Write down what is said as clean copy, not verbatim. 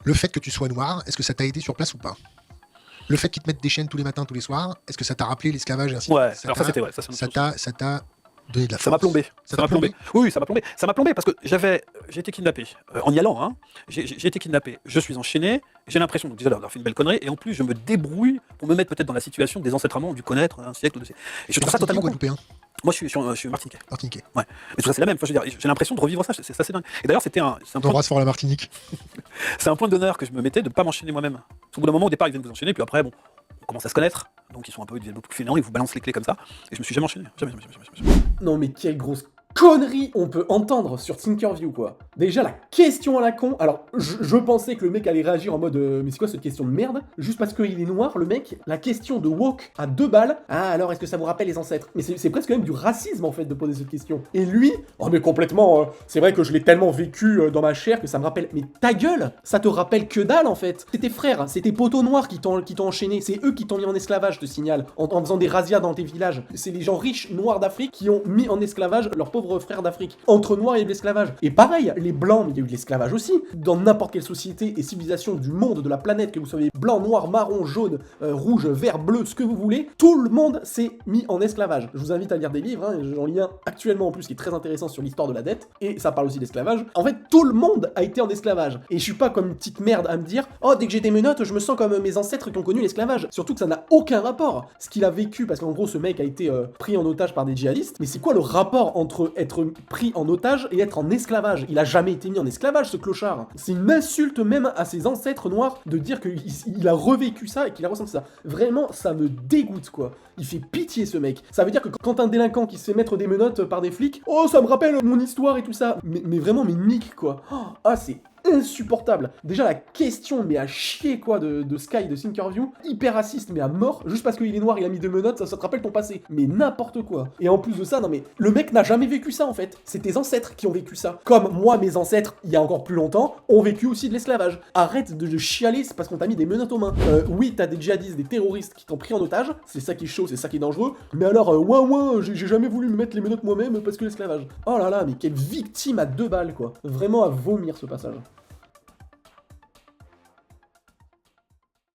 Le fait que tu sois noir, est-ce que ça t'a aidé sur place ou pas? Le fait qu'ils te mettent des chaînes tous les matins, tous les soirs, est-ce que ça t'a rappelé l'esclavage et ainsi de Ouais, suite? alors ça c'était, ouais, ça c'est une autre chose. Ça t'a donné de la Ça m'a force. plombé. Ça Ça t'a m'a plombé. plombé? Oui, oui, ça m'a plombé. Ça m'a plombé parce que j'ai été kidnappé. En y allant, hein, j'ai été kidnappé. Je suis enchaîné. J'ai l'impression, donc déjà d'avoir fait une belle connerie, et en plus je me débrouille pour me mettre peut-être dans la situation que des ancêtres allemands ont dû connaître un siècle ou deux. Et je trouve ça Martiniquais totalement ou con. guadeloupéen? Moi je suis martiniquais. Martiniquais. Ouais. Mais tout ça c'est la même. Enfin, je veux dire, j'ai l'impression de revivre ça. C'est assez dingue. Et d'ailleurs c'est un On point, embrasse fort la Martinique. c'est un point d'honneur que je me mettais de ne pas m'enchaîner moi-même. Parce qu'au bout d'un moment, au départ, ils viennent vous enchaîner, puis après, bon, on commence à se connaître. Donc ils sont un peu, ils deviennent beaucoup plus fainéants, ils vous balancent les clés comme ça. Et je me suis jamais enchaîné. Jamais, jamais, jamais, jamais, jamais. Non mais quelle grosse connerie on peut entendre sur Tinkerview quoi. Déjà la question à la con, alors je pensais que le mec allait réagir en mode mais c'est quoi cette question de merde? Juste parce qu'il est noir le mec, la question de woke à 2 balles, ah alors est-ce que ça vous rappelle les ancêtres? Mais c'est presque quand même du racisme en fait de poser cette question. Et lui, oh mais complètement, c'est vrai que je l'ai tellement vécu dans ma chair que ça me rappelle, mais ta gueule, ça te rappelle que dalle en fait. C'est tes frères, c'est tes poteaux noirs qui t'ont enchaîné, c'est eux qui t'ont mis en esclavage, je te signale, en faisant des razzias dans tes villages. C'est les gens riches noirs d'Afrique qui ont mis en esclavage leurs pauvres frères d'Afrique. Entre noirs et de l'esclavage. Et pareil, les blancs, mais il y a eu de l'esclavage aussi. Dans n'importe quelle société et civilisation du monde, de la planète, que vous soyez blanc, noir, marron, jaune, rouge, vert, bleu, ce que vous voulez, tout le monde s'est mis en esclavage. Je vous invite à lire des livres, hein, j'en lis un actuellement en plus qui est très intéressant sur l'histoire de la dette, et ça parle aussi d'esclavage. En fait, tout le monde a été en esclavage. Et je suis pas comme une petite merde à me dire, oh, dès que j'ai des menottes, je me sens comme mes ancêtres qui ont connu l'esclavage. Surtout que ça n'a aucun rapport. Ce qu'il a vécu, parce qu'en gros, ce mec a été pris en otage par des djihadistes, mais c'est quoi le rapport entre être pris en otage et être en esclavage? Il a jamais été mis en esclavage, ce clochard. C'est une insulte même à ses ancêtres noirs de dire qu'il a revécu ça et qu'il a ressenti ça. Vraiment, ça me dégoûte, quoi. Il fait pitié, ce mec. Ça veut dire que quand un délinquant qui se fait mettre des menottes par des flics, oh, ça me rappelle mon histoire et tout ça. Mais vraiment, mais nique, quoi. Oh, ah, c'est insupportable. Déjà la question mais à chier quoi de Sky de Thinkerview, hyper raciste mais à mort, juste parce qu'il est noir il a mis des menottes, ça te rappelle ton passé. Mais n'importe quoi. Et en plus de ça, non mais le mec n'a jamais vécu ça en fait. C'est tes ancêtres qui ont vécu ça. Comme moi mes ancêtres, il y a encore plus longtemps, ont vécu aussi de l'esclavage. Arrête de chialer, c'est parce qu'on t'a mis des menottes aux mains. Oui, t'as des djihadistes, des terroristes qui t'ont pris en otage, c'est ça qui est chaud, c'est ça qui est dangereux. Mais alors, ouais, j'ai jamais voulu me mettre les menottes moi-même parce que l'esclavage. Oh là là, mais quelle victime à 2 balles quoi. Vraiment à vomir ce passage.